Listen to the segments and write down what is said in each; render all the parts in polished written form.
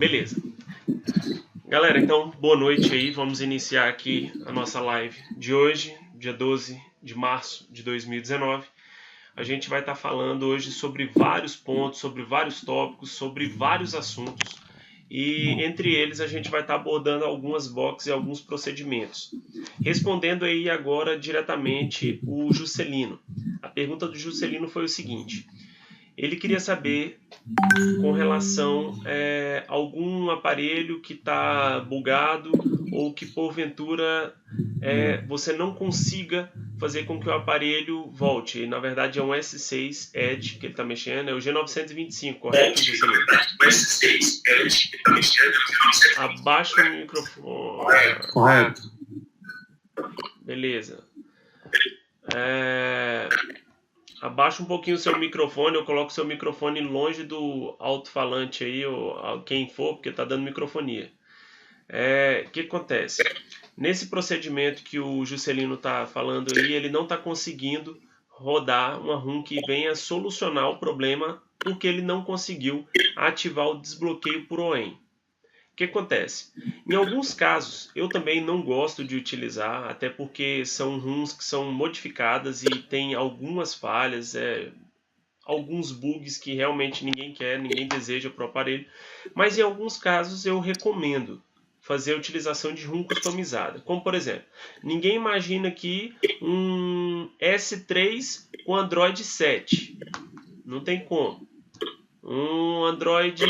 Beleza. Galera, então, boa noite aí. Vamos iniciar aqui a nossa live de hoje, dia 12 de março de 2019. A gente vai estar falando hoje sobre vários pontos, sobre vários tópicos, sobre vários assuntos. E entre eles a gente vai estar abordando algumas boxes e alguns procedimentos. Respondendo aí agora diretamente o Juscelino. A pergunta do Juscelino foi o seguinte: ele queria saber com relação a algum aparelho que está bugado ou que porventura você não consiga fazer com que o aparelho volte. E, na verdade é um S6 Edge que ele está mexendo, é o G925, correto, Juscelino? Abaixa o microfone. Correto. Beleza. Abaixa um pouquinho o seu microfone, eu coloco o seu microfone longe do alto-falante aí, ou quem for, porque está dando microfonia. O que acontece? Nesse procedimento que o Juscelino está falando aí, ele não está conseguindo rodar uma ROM que venha solucionar o problema porque ele não conseguiu ativar o desbloqueio por OEM. O que acontece? Em alguns casos, eu também não gosto de utilizar, até porque são ROMs que são modificadas e tem algumas falhas, alguns bugs que realmente ninguém quer, ninguém deseja para o aparelho. Mas em alguns casos eu recomendo fazer a utilização de ROM customizada. Como por exemplo, ninguém imagina aqui um S3 com Android 7. Não tem como. Um Android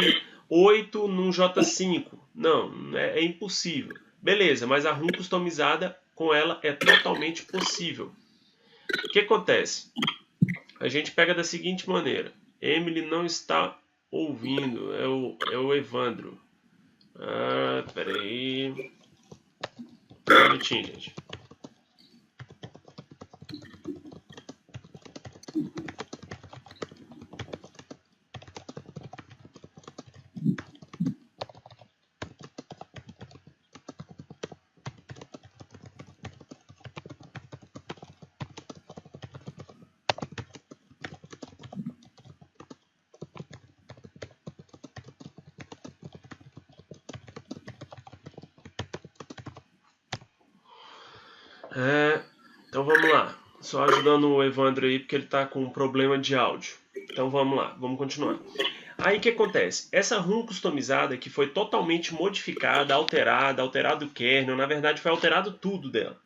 8 num J5. Não, é impossível. Beleza, mas a ROM customizada com ela é totalmente possível. O que acontece? A gente pega da seguinte maneira. Emily não está ouvindo. É o Evandro. Peraí. Um minutinho, gente. Então vamos lá. Só ajudando o Evandro aí, porque ele está com um problema de áudio. Então vamos lá, vamos continuar. Aí o que acontece? Essa ROM customizada que foi totalmente modificada, alterado o kernel, na verdade foi alterado tudo dela.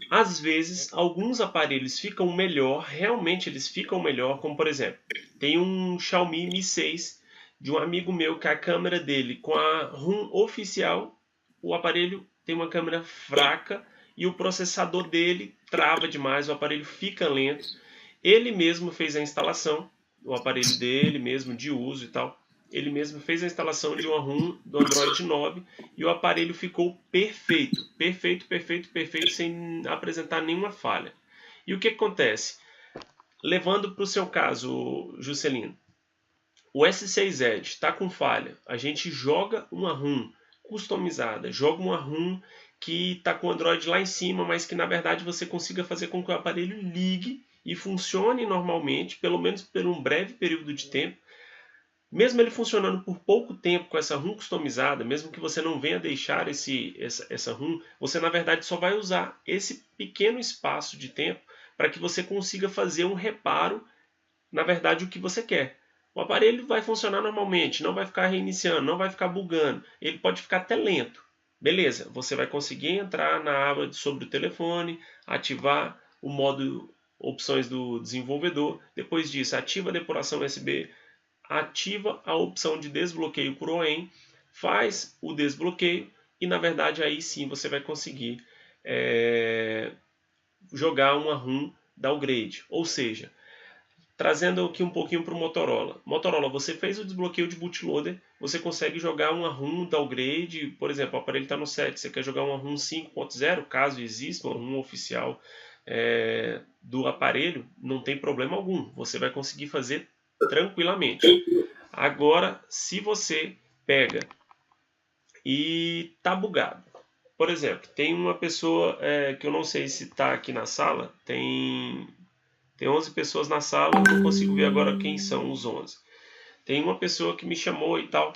Às vezes, alguns aparelhos ficam melhor, realmente eles ficam melhor, como por exemplo, tem um Xiaomi Mi 6 de um amigo meu que a câmera dele com a ROM oficial, o aparelho tem uma câmera fraca e o processador dele trava demais, o aparelho fica lento. Ele mesmo fez a instalação, o aparelho dele mesmo de uso e tal. Ele mesmo fez a instalação de uma ROM do Android 9 e o aparelho ficou perfeito, sem apresentar nenhuma falha. E o que acontece? Levando para o seu caso, Juscelino, o S6 Edge está com falha, a gente joga uma ROM customizada, joga uma ROM que está com o Android lá em cima, mas que na verdade você consiga fazer com que o aparelho ligue e funcione normalmente, pelo menos por um breve período de tempo. Mesmo ele funcionando por pouco tempo com essa ROM customizada, mesmo que você não venha deixar essa ROM, você na verdade só vai usar esse pequeno espaço de tempo para que você consiga fazer um reparo, na verdade, o que você quer. O aparelho vai funcionar normalmente, não vai ficar reiniciando, não vai ficar bugando, ele pode ficar até lento. Beleza, você vai conseguir entrar na aba sobre o telefone, ativar o modo opções do desenvolvedor, depois disso ativa a depuração USB, ativa a opção de desbloqueio por OEM, faz o desbloqueio e na verdade aí sim você vai conseguir jogar uma ROM downgrade. Ou seja, trazendo aqui um pouquinho para o Motorola. Motorola, você fez o desbloqueio de bootloader, você consegue jogar uma ROM downgrade, por exemplo, o aparelho está no 7, você quer jogar uma ROM 5.0, caso exista uma ROM oficial do aparelho, não tem problema algum, você vai conseguir fazer tranquilamente. Agora, se você pega e tá bugado, por exemplo, tem uma pessoa que eu não sei se está aqui na sala, tem 11 pessoas na sala, eu não consigo ver agora quem são os 11. Tem uma pessoa que me chamou e tal,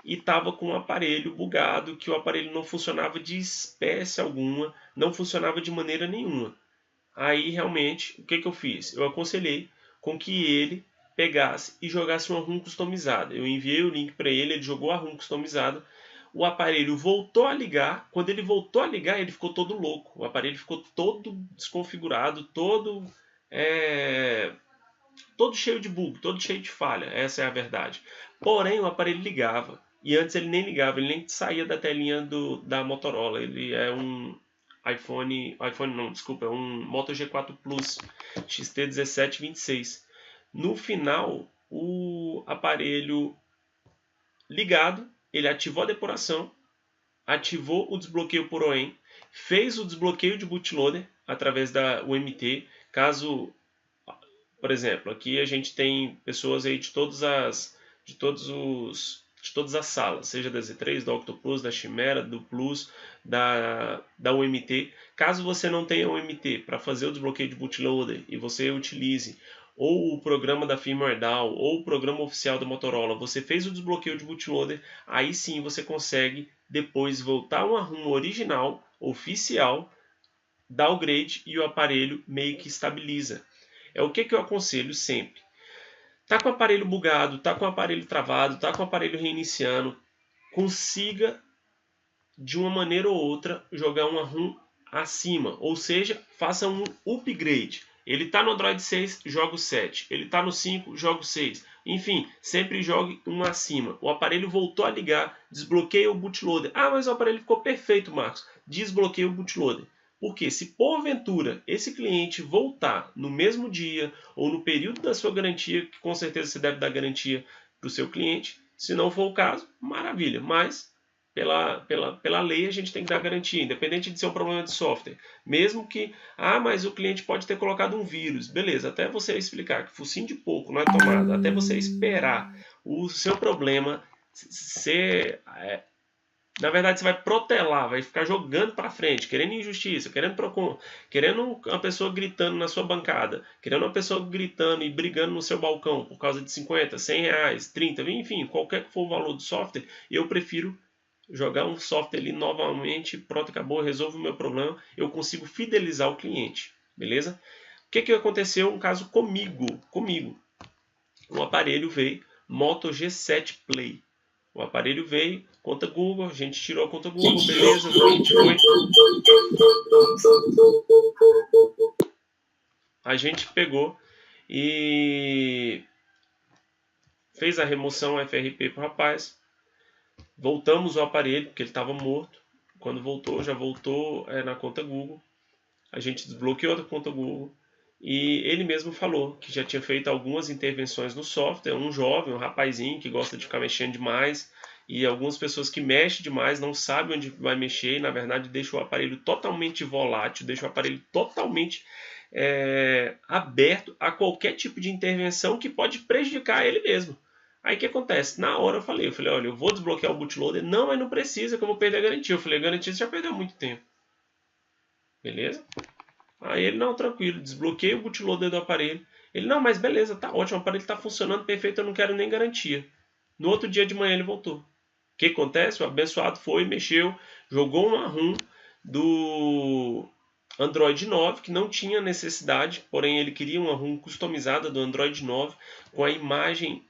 e estava com o aparelho bugado, que o aparelho não funcionava de espécie alguma, não funcionava de maneira nenhuma. Aí realmente, o que eu fiz? Eu aconselhei com que ele pegasse e jogasse uma ROM customizada. Eu enviei o link para ele, ele jogou a ROM customizada, o aparelho voltou a ligar. Quando ele voltou a ligar, ele ficou todo louco. O aparelho ficou todo desconfigurado, todo cheio de bug, todo cheio de falha. Essa é a verdade. Porém, o aparelho ligava. E antes ele nem ligava, ele nem saía da telinha da Motorola. Ele é um iPhone não, desculpa, é um Moto G4 Plus XT1726. No final, o aparelho ligado, ele ativou a depuração, ativou o desbloqueio por OEM, fez o desbloqueio de bootloader através da UMT. Caso, por exemplo, aqui a gente tem pessoas aí de todas as salas, seja da Z3, da Octopus, da Chimera, do Plus, da UMT. Caso você não tenha UMT para fazer o desbloqueio de bootloader e você utilize ou o programa da firmware down ou o programa oficial da Motorola, você fez o desbloqueio de bootloader, aí sim você consegue depois voltar uma ROM original, oficial, downgrade e o aparelho meio que estabiliza. É o que eu aconselho sempre. Tá com o aparelho bugado, tá com o aparelho travado, tá com o aparelho reiniciando, consiga de uma maneira ou outra jogar uma ROM acima, ou seja, faça um upgrade. Ele está no Android 6, joga o 7. Ele está no 5, joga o 6. Enfim, sempre jogue um acima. O aparelho voltou a ligar, desbloqueia o bootloader. Ah, mas o aparelho ficou perfeito, Marcos. Desbloqueia o bootloader. Porque se porventura esse cliente voltar no mesmo dia ou no período da sua garantia, que com certeza você deve dar garantia para o seu cliente, se não for o caso, maravilha. Mas pela lei a gente tem que dar garantia, independente de ser um problema de software. Mesmo que, mas o cliente pode ter colocado um vírus. Beleza, até você explicar que focinho de porco não é tomada, até você esperar o seu problema ser... na verdade, você vai protelar, vai ficar jogando para frente, querendo injustiça, querendo uma pessoa gritando na sua bancada, querendo uma pessoa gritando e brigando no seu balcão por causa de 50, 100 reais, 30, enfim, qualquer que for o valor do software, eu prefiro jogar um software ali novamente, pronto, acabou, resolve o meu problema, eu consigo fidelizar o cliente, beleza? O que aconteceu? Um caso comigo. Um aparelho veio, Moto G7 Play. O aparelho veio, conta Google, a gente tirou a conta Google, beleza, o cliente foi. A gente pegou e fez a remoção FRP para o rapaz. Voltamos o aparelho, porque ele estava morto. Quando voltou, já voltou na conta Google. A gente desbloqueou a conta Google. E ele mesmo falou que já tinha feito algumas intervenções no software. Um jovem, um rapazinho que gosta de ficar mexendo demais. E algumas pessoas que mexem demais não sabem onde vai mexer. E na verdade deixa o aparelho totalmente volátil, deixa o aparelho totalmente aberto a qualquer tipo de intervenção que pode prejudicar ele mesmo. Aí o que acontece? Na hora eu falei, olha, eu vou desbloquear o bootloader. Não, mas não precisa que eu vou perder a garantia. Eu falei, a garantia você já perdeu há muito tempo. Beleza? Aí ele, não, tranquilo, desbloqueei o bootloader do aparelho. Ele, não, mas beleza, tá ótimo, o aparelho tá funcionando perfeito, eu não quero nem garantia. No outro dia de manhã ele voltou. O que acontece? O abençoado foi, mexeu, jogou uma ROM do Android 9, que não tinha necessidade, porém ele queria uma ROM customizada do Android 9, com a imagem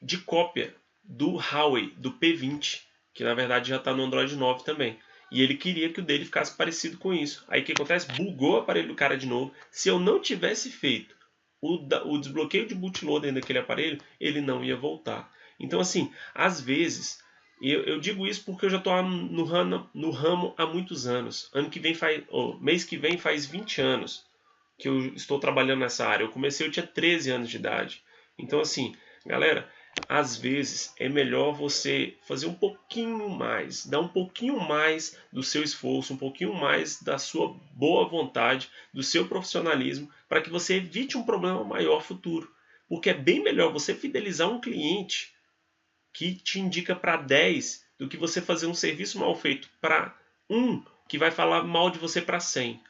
de cópia do Huawei, do P20, que na verdade já está no Android 9 também. E ele queria que o dele ficasse parecido com isso. Aí o que acontece? Bugou o aparelho do cara de novo. Se eu não tivesse feito o desbloqueio de bootloader daquele aparelho, ele não ia voltar. Então assim, às vezes, eu digo isso porque eu já estou no ramo há muitos anos. Mês que vem faz 20 anos que eu estou trabalhando nessa área. Eu tinha 13 anos de idade. Então assim, galera, às vezes é melhor você fazer um pouquinho mais, dar um pouquinho mais do seu esforço, um pouquinho mais da sua boa vontade, do seu profissionalismo, para que você evite um problema maior futuro. Porque é bem melhor você fidelizar um cliente que te indica para 10 do que você fazer um serviço mal feito para um que vai falar mal de você para 100.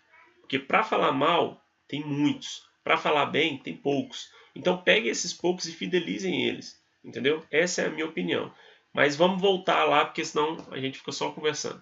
Porque para falar mal, tem muitos. Para falar bem, tem poucos. Então pegue esses poucos e fidelizem eles, entendeu? Essa é a minha opinião. Mas vamos voltar lá, porque senão a gente fica só conversando.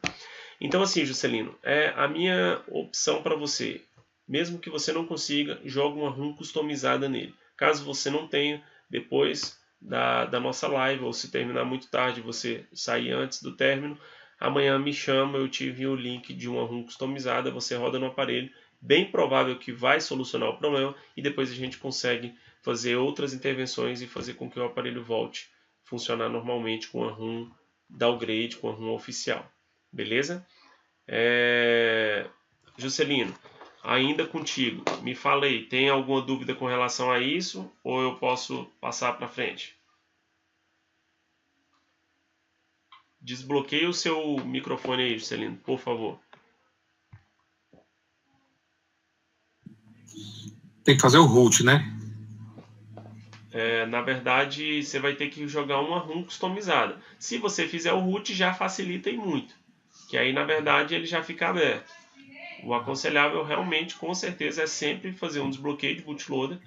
Então assim, Juscelino, a minha opção para você, mesmo que você não consiga, joga uma ROM customizada nele. Caso você não tenha, depois da nossa live, ou se terminar muito tarde, você sair antes do término, amanhã me chama, eu te envio o link de uma ROM customizada, você roda no aparelho, bem provável que vai solucionar o problema, e depois a gente consegue fazer outras intervenções e fazer com que o aparelho volte a funcionar normalmente com a ROM downgrade, com a ROM oficial. Beleza? Juscelino, ainda contigo, me fala aí, tem alguma dúvida com relação a isso ou eu posso passar para frente? Desbloqueie o seu microfone aí, Juscelino, por favor. Tem que fazer o root, né? Na verdade, você vai ter que jogar uma ROM customizada. Se você fizer o root, já facilita e muito. Que aí, na verdade, ele já fica aberto. O aconselhável realmente, com certeza, é sempre fazer um desbloqueio de bootloader,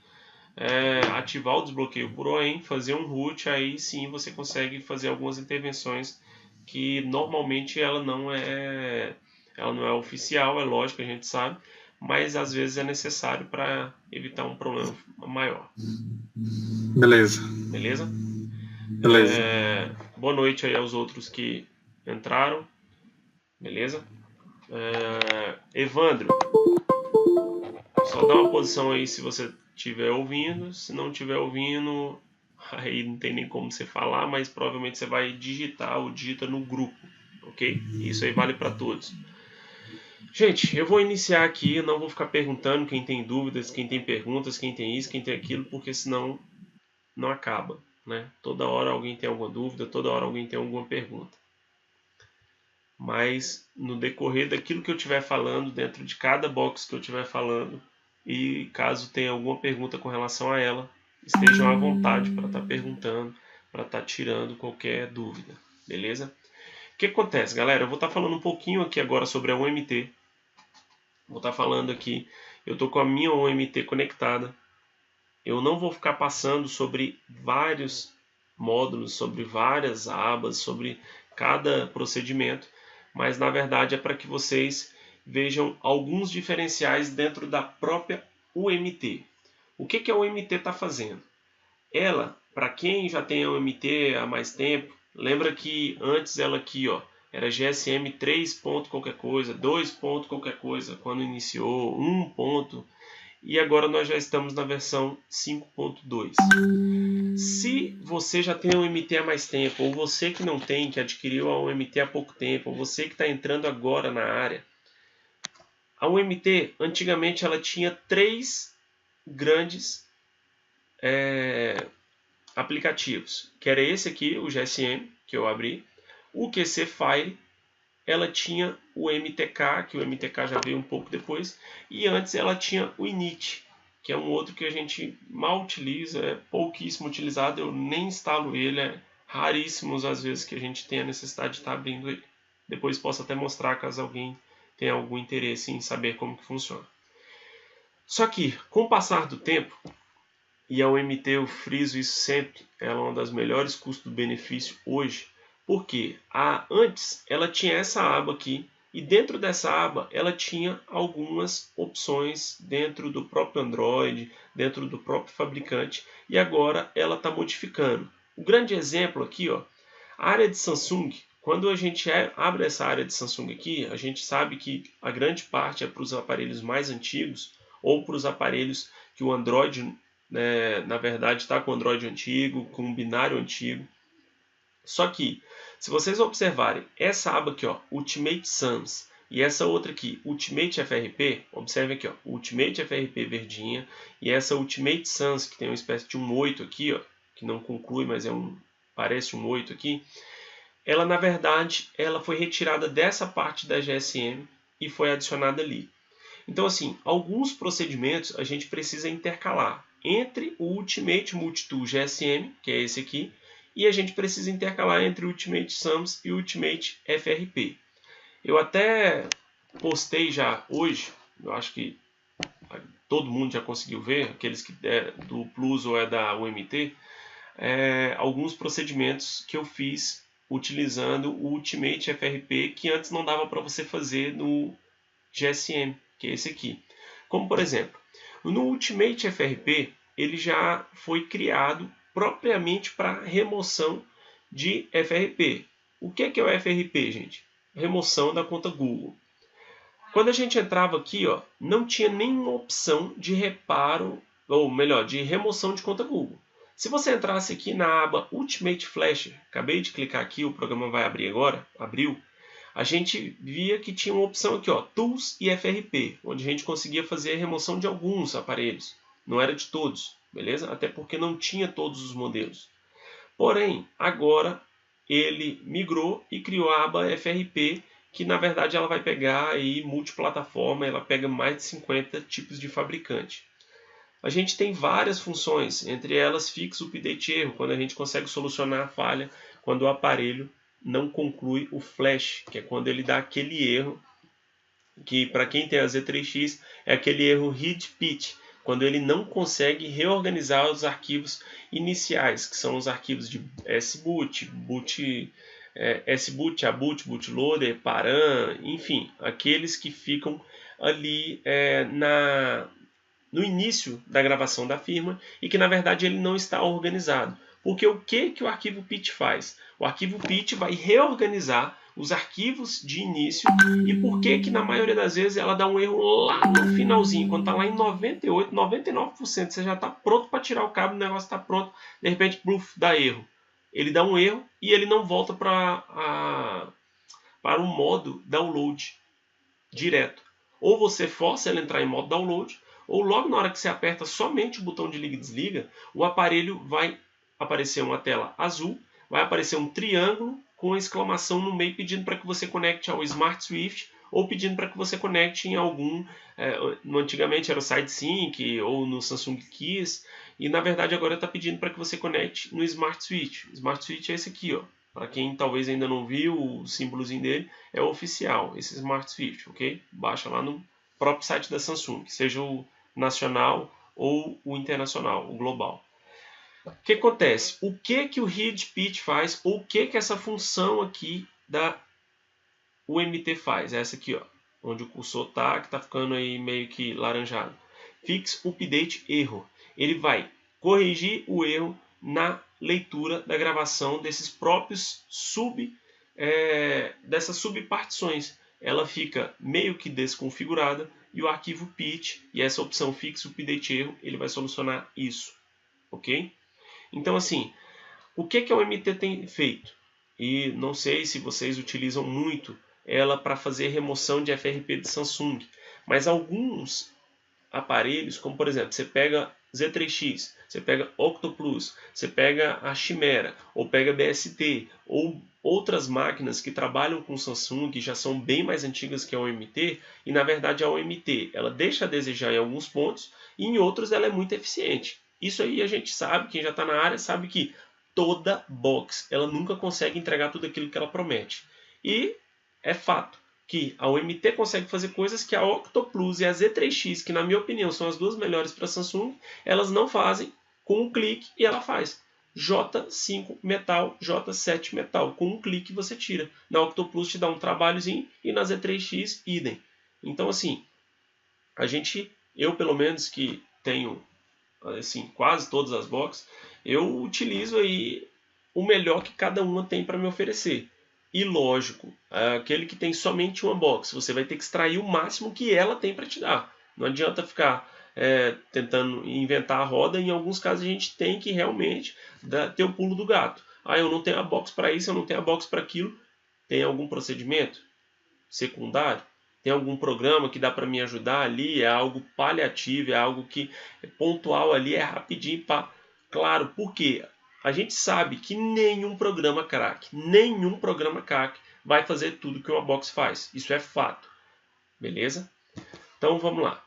ativar o desbloqueio por OEM, fazer um root, aí sim você consegue fazer algumas intervenções que normalmente ela não é oficial, é lógico, a gente sabe, mas às vezes é necessário para evitar um problema maior. Beleza. Beleza? Beleza. Boa noite aí aos outros que entraram. Beleza? Evandro, só dá uma posição aí se você estiver ouvindo. Se não estiver ouvindo, aí não tem nem como você falar, mas provavelmente você vai digitar ou digita no grupo, ok? Isso aí vale para todos. Gente, eu vou iniciar aqui, não vou ficar perguntando quem tem dúvidas, quem tem perguntas, quem tem isso, quem tem aquilo, porque senão não acaba, né? Toda hora alguém tem alguma dúvida, toda hora alguém tem alguma pergunta. Mas no decorrer daquilo que eu estiver falando, dentro de cada box que eu estiver falando, e caso tenha alguma pergunta com relação a ela, estejam à vontade para estar perguntando, para estar tirando qualquer dúvida, beleza? O que acontece, galera? Eu vou estar falando um pouquinho aqui agora sobre a OMT. Vou estar falando aqui, eu estou com a minha OMT conectada. Eu não vou ficar passando sobre vários módulos, sobre várias abas, sobre cada procedimento, mas na verdade é para que vocês vejam alguns diferenciais dentro da própria UMT. O que a UMT está fazendo? Ela, para quem já tem a UMT há mais tempo, lembra que antes ela aqui, ó, era GSM 3 ponto qualquer coisa, 2 ponto qualquer coisa, quando iniciou, 1 ponto, e agora nós já estamos na versão 5.2. Se você já tem a UMT há mais tempo, ou você que não tem, que adquiriu a UMT há pouco tempo, ou você que está entrando agora na área, a UMT antigamente ela tinha 3 grandes aplicativos, que era esse aqui, o GSM, que eu abri, o QC File, ela tinha o MTK, que o MTK já veio um pouco depois, e antes ela tinha o init, que é um outro que a gente mal utiliza, é pouquíssimo utilizado, eu nem instalo ele, é raríssimos às vezes que a gente tem a necessidade de estar abrindo ele. Depois posso até mostrar caso alguém tenha algum interesse em saber como que funciona. Só que, com o passar do tempo, e a UMT, eu friso isso sempre, ela é uma das melhores custo-benefício hoje, porque antes ela tinha essa aba aqui, e dentro dessa aba ela tinha algumas opções dentro do próprio Android, dentro do próprio fabricante, e agora ela está modificando. O grande exemplo aqui, ó, a área de Samsung, quando a gente abre essa área de Samsung aqui, a gente sabe que a grande parte é para os aparelhos mais antigos, ou para os aparelhos que o Android, na verdade, está com o Android antigo, com um binário antigo. Só que, se vocês observarem, essa aba aqui, ó, Ultimate Sans, e essa outra aqui, Ultimate FRP, observem aqui, ó, Ultimate FRP verdinha, e essa Ultimate Sans, que tem uma espécie de um 8 aqui, ó, que não conclui, mas parece um 8 aqui, ela, na verdade, ela foi retirada dessa parte da GSM e foi adicionada ali. Então, assim, alguns procedimentos a gente precisa intercalar entre o Ultimate Multitool GSM, que é esse aqui, e a gente precisa intercalar entre o Ultimate Sans e o Ultimate FRP. Eu até postei já hoje, eu acho que todo mundo já conseguiu ver, aqueles que é do Plus ou é da UMT, alguns procedimentos que eu fiz utilizando o Ultimate FRP, que antes não dava para você fazer no GSM, que é esse aqui. Como por exemplo, no Ultimate FRP, ele já foi criado propriamente para remoção de FRP. O que é o FRP, gente? Remoção da conta Google. Quando a gente entrava aqui, ó, não tinha nenhuma opção de reparo, ou melhor, de remoção de conta Google. Se você entrasse aqui na aba Ultimate Flasher, acabei de clicar aqui, o programa vai abrir agora, abriu, a gente via que tinha uma opção aqui, ó, Tools e FRP, onde a gente conseguia fazer a remoção de alguns aparelhos, não era de todos, beleza? Até porque não tinha todos os modelos. Porém, agora ele migrou e criou a aba FRP, que na verdade ela vai pegar aí multiplataforma, ela pega mais de 50 tipos de fabricante. A gente tem várias funções, entre elas fix, update, erro, quando a gente consegue solucionar a falha quando o aparelho não conclui o flash, que é quando ele dá aquele erro, que para quem tem a Z3X é aquele erro read pitch, quando ele não consegue reorganizar os arquivos iniciais, que são os arquivos de sboot, sboot, aboot, bootloader, param, enfim, aqueles que ficam ali no início da gravação da firma e que na verdade ele não está organizado. Porque o que o arquivo pitch faz? O arquivo pitch vai reorganizar os arquivos de início e por que na maioria das vezes ela dá um erro lá no finalzinho, quando está lá em 98, 99%, você já está pronto para tirar o cabo, o negócio está pronto, de repente, pluf, dá erro. Ele dá um erro e ele não volta para o modo download direto. Ou você força ele a entrar em modo download, ou logo na hora que você aperta somente o botão de liga e desliga, o aparelho vai aparecer uma tela azul, vai aparecer um triângulo com exclamação no meio pedindo para que você conecte ao Smart Swift ou pedindo para que você conecte em algum, antigamente era o SideSync ou no Samsung Keys, e na verdade agora está pedindo para que você conecte no Smart Switch. O Smart Switch é esse aqui, ó. Para quem talvez ainda não viu o símbolozinho dele, é o oficial, esse Smart Switch, ok? Baixa lá no próprio site da Samsung, seja o nacional ou o internacional, o global. O que acontece? O que o read pitch faz, ou o que essa função aqui da UMT faz? Essa aqui, ó, onde o cursor está, que está ficando aí meio que laranjado. Fix, update, erro. Ele vai corrigir o erro na leitura da gravação desses próprios dessas subpartições. Ela fica meio que desconfigurada e o arquivo pitch e essa opção fix, update, erro, ele vai solucionar isso, ok? Então assim, o que a UMT tem feito? E não sei se vocês utilizam muito ela para fazer remoção de FRP de Samsung, mas alguns aparelhos, como por exemplo, você pega Z3X, você pega Octoplus, você pega a Chimera, ou pega BST, ou outras máquinas que trabalham com Samsung, que já são bem mais antigas que a OMT, e na verdade a OMT ela deixa a desejar em alguns pontos, e em outros ela é muito eficiente. Isso aí a gente sabe, quem já está na área sabe que toda box ela nunca consegue entregar tudo aquilo que ela promete. E é fato que a OMT consegue fazer coisas que a Octoplus e a Z3X, que na minha opinião são as duas melhores para Samsung, elas não fazem com um clique e ela faz. J5 metal, J7 metal. Com um clique você tira. Na Octoplus te dá um trabalhozinho e na Z3X idem. Então assim, eu pelo menos que tenho assim, quase todas as boxes, eu utilizo aí o melhor que cada uma tem para me oferecer. E lógico, aquele que tem somente uma box, você vai ter que extrair o máximo que ela tem para te dar. Não adianta ficar tentando inventar a roda. Em alguns casos a gente tem que realmente ter o pulo do gato. Eu não tenho a box para isso, eu não tenho a box para aquilo. Tem algum procedimento secundário? Tem algum programa que dá para me ajudar ali? É algo paliativo, é algo que é pontual ali, é rapidinho. Claro, porque a gente sabe que nenhum programa crack vai fazer tudo que uma box faz. Isso é fato. Beleza? Então vamos lá.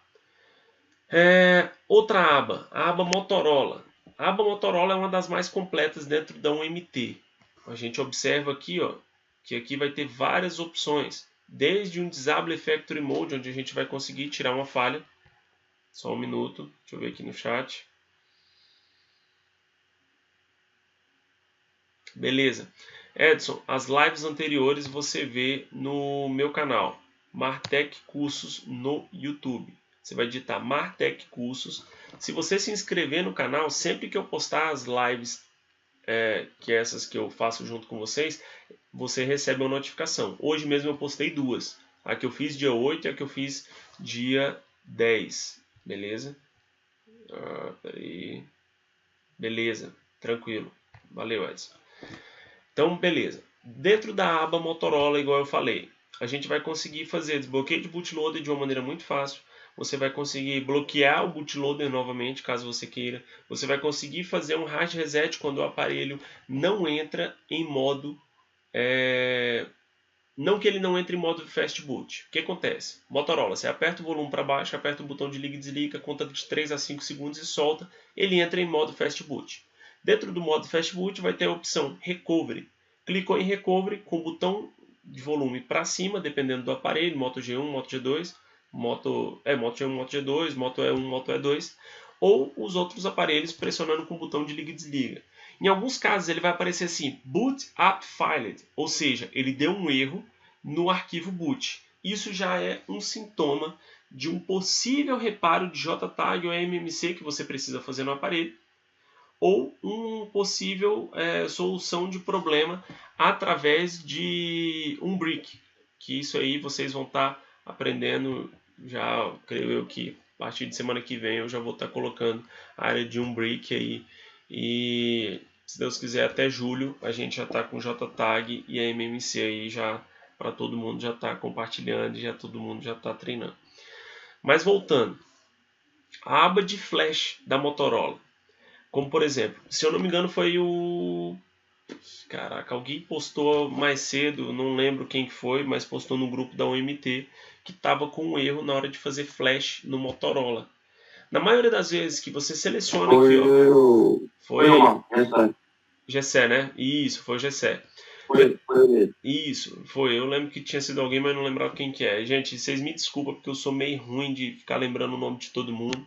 Outra aba, a aba Motorola. A aba Motorola é uma das mais completas dentro da UMT. A gente observa aqui, ó, que aqui vai ter várias opções. Desde um Disable Factory Mode, onde a gente vai conseguir tirar uma falha, Só um minuto, deixa eu ver aqui no chat. Beleza. Edson, as lives anteriores você vê no meu canal, Martech Cursos no YouTube. Você vai digitar Martech Cursos. Se você se inscrever no canal, sempre que eu postar as lives, que é essas que eu faço junto com vocês, você recebe uma notificação. Hoje mesmo eu postei duas. A que eu fiz dia 8 e a que eu fiz dia 10. Beleza? Peraí. Beleza, tranquilo. Valeu, Edson. Então, beleza. Dentro da aba Motorola, igual eu falei, a gente vai conseguir fazer desbloqueio de bootloader de uma maneira muito fácil. Você vai conseguir bloquear o bootloader novamente, caso você queira. Você vai conseguir fazer um hard reset quando o aparelho não entra em modo... Não que ele não entre em modo fast boot. O que acontece? Motorola, você aperta o volume para baixo, aperta o botão de liga e desliga, conta de 3 a 5 segundos e solta. Ele entra em modo fast boot. Dentro do modo fast boot vai ter a opção Recovery. Clicou em Recovery com o botão de volume para cima, dependendo do aparelho, Moto G1, Moto G2, Moto G1, Moto G2, Moto E1, Moto E2, ou os outros aparelhos pressionando com o botão de liga e desliga. Em alguns casos ele vai aparecer assim, Boot Up Failed, ou seja, ele deu um erro no arquivo boot. Isso já é um sintoma de um possível reparo de JTAG ou MMC que você precisa fazer no aparelho, ou uma possível solução de problema através de um brick, que isso aí vocês vão estar aprendendo, já creio eu que a partir de semana que vem eu já vou estar colocando a área de um brick aí, e se Deus quiser até julho a gente já está com JTAG e a MMC aí já para todo mundo já está compartilhando e já todo mundo já está treinando. Mas voltando, a aba de flash da Motorola, como por exemplo, se eu não me engano foi o... Caraca, alguém postou mais cedo, não lembro quem foi, mas postou no grupo da OMT que estava com um erro na hora de fazer flash no Motorola. Na maioria das vezes que você seleciona aqui, ó... Foi o Gessé, né? Isso, foi o Gessé. Isso, foi. Eu lembro que tinha sido alguém, mas não lembrava quem que é. Gente, vocês me desculpem porque eu sou meio ruim de ficar lembrando o nome de todo mundo.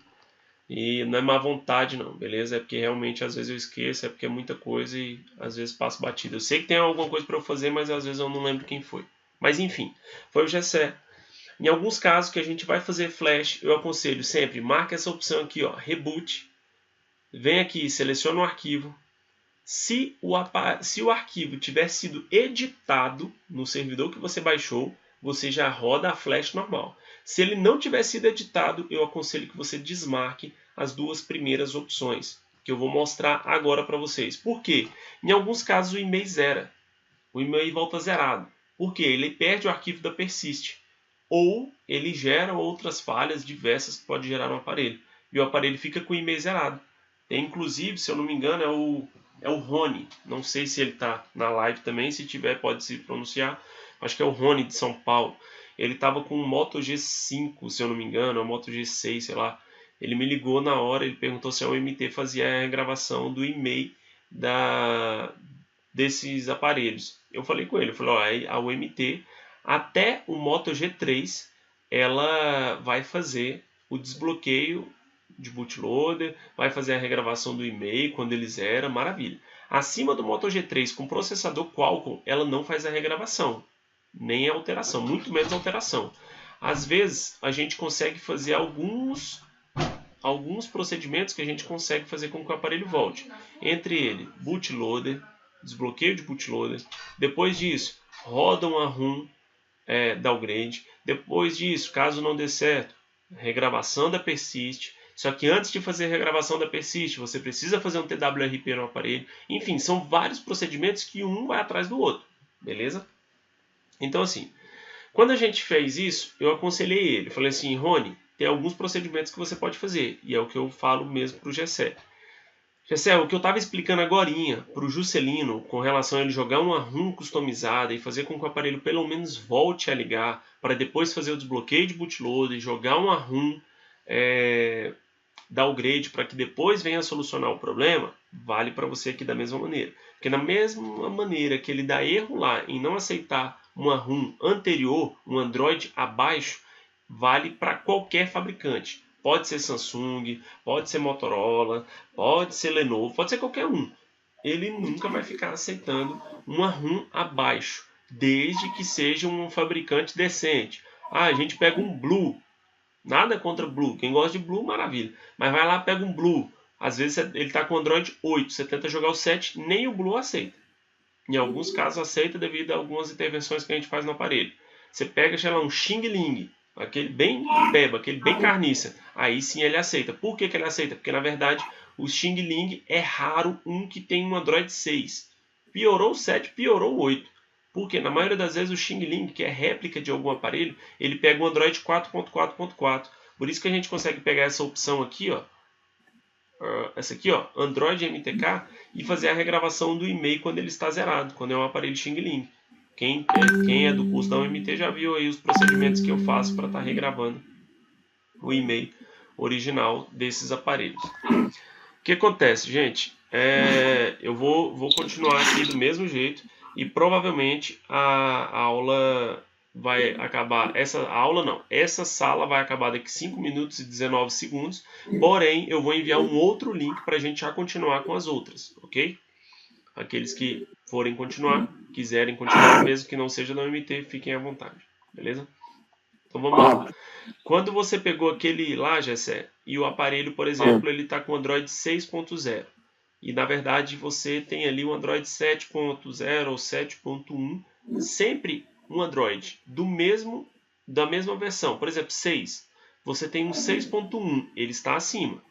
E não é má vontade não, beleza? É porque realmente às vezes eu esqueço, é porque é muita coisa e às vezes passo batida. Eu sei que tem alguma coisa para eu fazer, mas às vezes eu não lembro quem foi. Mas enfim, foi o Gessé. Em alguns casos que a gente vai fazer flash, eu aconselho sempre, marca essa opção aqui, ó, Reboot. Vem aqui, seleciona o arquivo. Se o arquivo tiver sido editado no servidor que você baixou, você já roda a flash normal. Se ele não tiver sido editado, eu aconselho que você desmarque as duas primeiras opções, que eu vou mostrar agora para vocês. Por quê? Em alguns casos o e-mail zera. O e-mail volta zerado. Por quê? Ele perde o arquivo da Persist. Ou ele gera outras falhas diversas que pode gerar no aparelho. E o aparelho fica com o e-mail zerado. Tem, inclusive, se eu não me engano, é o Rony. Não sei se ele está na live também. Se tiver, pode se pronunciar. Acho que é o Rony de São Paulo. Ele estava com um Moto G5, se eu não me engano, ou Moto G6, sei lá. Ele me ligou na hora, ele perguntou se a OMT fazia a gravação do e-mail desses aparelhos. Eu falei com ele, eu falei, ó, a OMT, até o Moto G3, ela vai fazer o desbloqueio de bootloader, vai fazer a regravação do e-mail quando ele zera, maravilha. Acima do Moto G3 com processador Qualcomm, ela não faz a regravação, nem a alteração, muito menos alteração. Às vezes a gente consegue fazer alguns procedimentos que a gente consegue fazer com que o aparelho volte. Entre ele, bootloader, desbloqueio de bootloader. Depois disso, roda uma ROM downgrade. Depois disso, caso não dê certo, regravação da Persist. Só que antes de fazer a regravação da Persist, você precisa fazer um TWRP no aparelho. Enfim, são vários procedimentos que um vai atrás do outro. Beleza? Então, assim, quando a gente fez isso, eu aconselhei ele. Eu falei assim, Rony, tem alguns procedimentos que você pode fazer. E é o que eu falo mesmo para o Gessé. Gessé, o que eu estava explicando agorinha para o Juscelino, com relação a ele jogar uma ROM customizada e fazer com que o aparelho pelo menos volte a ligar, para depois fazer o desbloqueio de bootloader, jogar uma ROM downgrade para que depois venha solucionar o problema, vale para você aqui da mesma maneira. Porque da mesma maneira que ele dá erro lá em não aceitar uma ROM anterior, um Android abaixo, vale para qualquer fabricante. Pode ser Samsung, pode ser Motorola, pode ser Lenovo, pode ser qualquer um. Ele nunca vai ficar aceitando uma ROM abaixo, desde que seja um fabricante decente. Ah, a gente pega um Blue. Nada contra Blue. Quem gosta de Blue, maravilha. Mas vai lá, pega um Blue. Às vezes ele está com Android 8. Você tenta jogar o 7, nem o Blue aceita. Em alguns casos aceita devido a algumas intervenções que a gente faz no aparelho. Você pega, sei lá, um Xing Ling, aquele bem peba, aquele bem carniça. Aí sim ele aceita. Por que ele aceita? Porque na verdade o Xing Ling é raro um que tem um Android 6. Piorou o 7, piorou o 8. Porque na maioria das vezes o Xing Ling, que é réplica de algum aparelho, ele pega o Android 4.4.4. Por isso que a gente consegue pegar essa opção aqui, ó. Essa aqui, ó, Android MTK, e fazer a regravação do e-mail quando ele está zerado, quando é um aparelho Xing Ling. Quem é do curso da UMT já viu aí os procedimentos que eu faço para estar regravando o e-mail original desses aparelhos. O que acontece, gente? Eu vou continuar aqui do mesmo jeito e provavelmente a aula vai acabar. Essa sala vai acabar daqui 5 minutos e 19 segundos. Porém, eu vou enviar um outro link para a gente já continuar com as outras, ok? Aqueles que forem continuar, quiserem continuar, mesmo que não seja da UMT, fiquem à vontade, beleza? Então vamos lá. Quando você pegou aquele lá, Gessé, e o aparelho, por exemplo, ele está com Android 6.0, e na verdade você tem ali um Android 7.0 ou 7.1, sempre um Android da mesma versão. Por exemplo, 6, você tem um 6.1, ele está acima.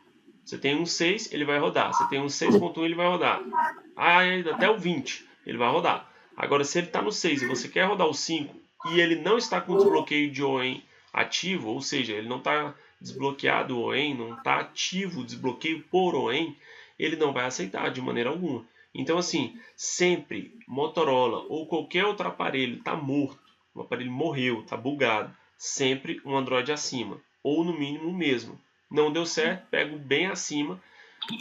Você tem um 6, ele vai rodar. Você tem um 6.1, ele vai rodar. Até o 20, ele vai rodar. Agora, se ele está no 6 e você quer rodar o 5 e ele não está com desbloqueio de OEM ativo, ou seja, ele não está desbloqueado o OEM, não está ativo o desbloqueio por OEM, ele não vai aceitar de maneira alguma. Então, assim, sempre Motorola ou qualquer outro aparelho está morto, o aparelho morreu, está bugado, sempre um Android acima, ou no mínimo o mesmo. Não deu certo, pego bem acima,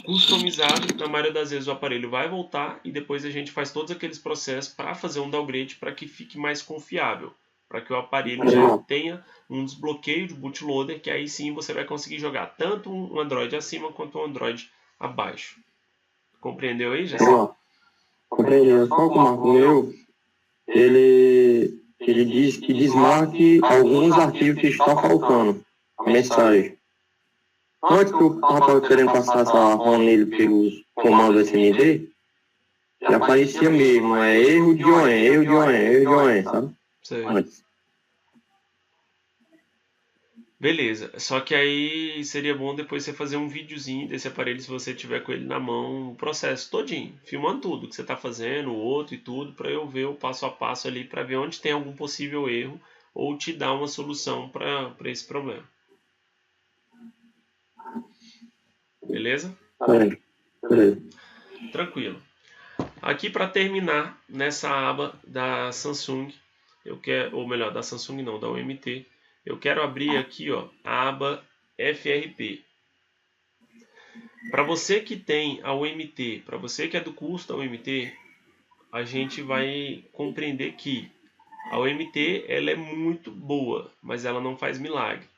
customizado. Na maioria das vezes o aparelho vai voltar e depois a gente faz todos aqueles processos para fazer um downgrade para que fique mais confiável, para que o aparelho já tenha um desbloqueio de bootloader, que aí sim você vai conseguir jogar tanto um Android acima quanto um Android abaixo. Compreendeu aí, Jessé? Compreendi. Só que o Marco meu, ele diz que desmarque alguns arquivos que estão faltando. A mensagem. Antes que eu estava querendo passar essa ROM nele pelos comandos SMD, já aparecia mesmo, erro de OEM, sabe? Sei. Antes. Beleza, só que aí seria bom depois você fazer um videozinho desse aparelho se você tiver com ele na mão, o processo todinho, filmando tudo que você está fazendo, o outro e tudo, para eu ver o passo a passo ali, para ver onde tem algum possível erro ou te dar uma solução para esse problema. Beleza? Beleza. Tranquilo. Aqui para terminar, nessa aba da Samsung, ou melhor, da Samsung não, da UMT, eu quero abrir aqui, ó, a aba FRP. Para você que tem a UMT, para você que é do curso da UMT, a gente vai compreender que a UMT ela é muito boa, mas ela não faz milagre.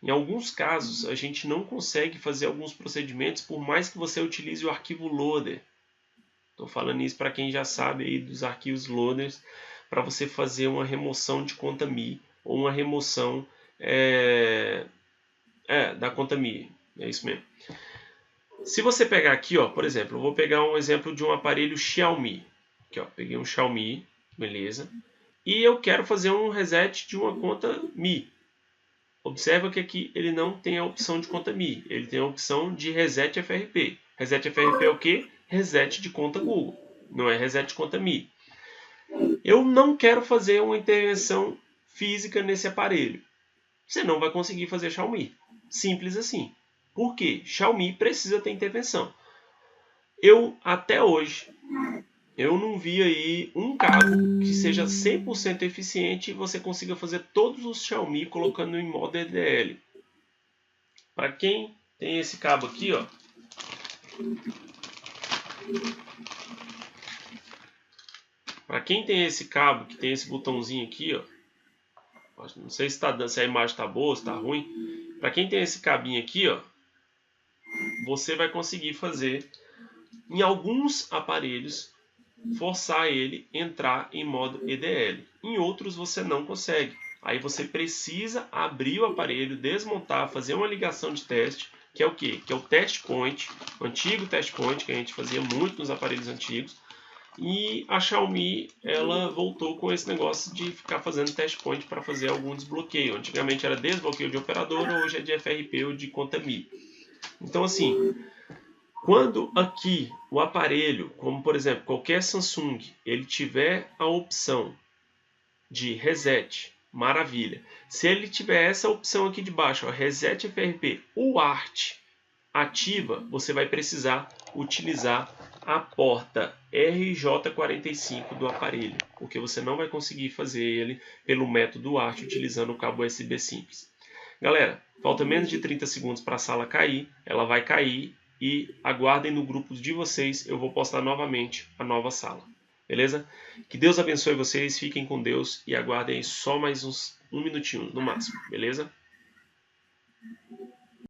Em alguns casos, a gente não consegue fazer alguns procedimentos por mais que você utilize o arquivo loader. Estou falando isso para quem já sabe aí dos arquivos loaders, para você fazer uma remoção de conta MI ou uma remoção da conta MI. É isso mesmo. Se você pegar aqui, ó, por exemplo, eu vou pegar um exemplo de um aparelho Xiaomi. Aqui, ó, peguei um Xiaomi, beleza. E eu quero fazer um reset de uma conta Mi. Observa que aqui ele não tem a opção de conta Mi, ele tem a opção de Reset FRP. Reset FRP é o quê? Reset de conta Google, não é reset de conta Mi. Eu não quero fazer uma intervenção física nesse aparelho. Você não vai conseguir fazer Xiaomi. Simples assim. Por quê? Xiaomi precisa ter intervenção. Até hoje, eu não vi aí um cabo que seja 100% eficiente e você consiga fazer todos os Xiaomi colocando em modo EDL. Para quem tem esse cabo aqui, ó. Para quem tem esse cabo, que tem esse botãozinho aqui, ó. Não sei se a imagem está boa, se está ruim. Para quem tem esse cabinho aqui, ó, você vai conseguir fazer em alguns aparelhos, forçar ele a entrar em modo EDL. Em outros você não consegue. Aí você precisa abrir o aparelho, desmontar, fazer uma ligação de teste, que é o quê? Que é o test point, o antigo test point que a gente fazia muito nos aparelhos antigos. E a Xiaomi, ela voltou com esse negócio de ficar fazendo test point para fazer algum desbloqueio. Antigamente era desbloqueio de operadora, hoje é de FRP ou de conta Mi. Então assim, quando aqui o aparelho, como por exemplo qualquer Samsung, ele tiver a opção de reset, maravilha. Se ele tiver essa opção aqui de baixo, ó, reset FRP, o ART ativa, você vai precisar utilizar a porta RJ45 do aparelho, porque você não vai conseguir fazer ele pelo método ART utilizando o cabo USB simples. Galera, falta menos de 30 segundos para a sala cair, ela vai cair e aguardem no grupo de vocês, eu vou postar novamente a nova sala. Beleza? Que Deus abençoe vocês, fiquem com Deus e aguardem só mais um minutinho no máximo, beleza?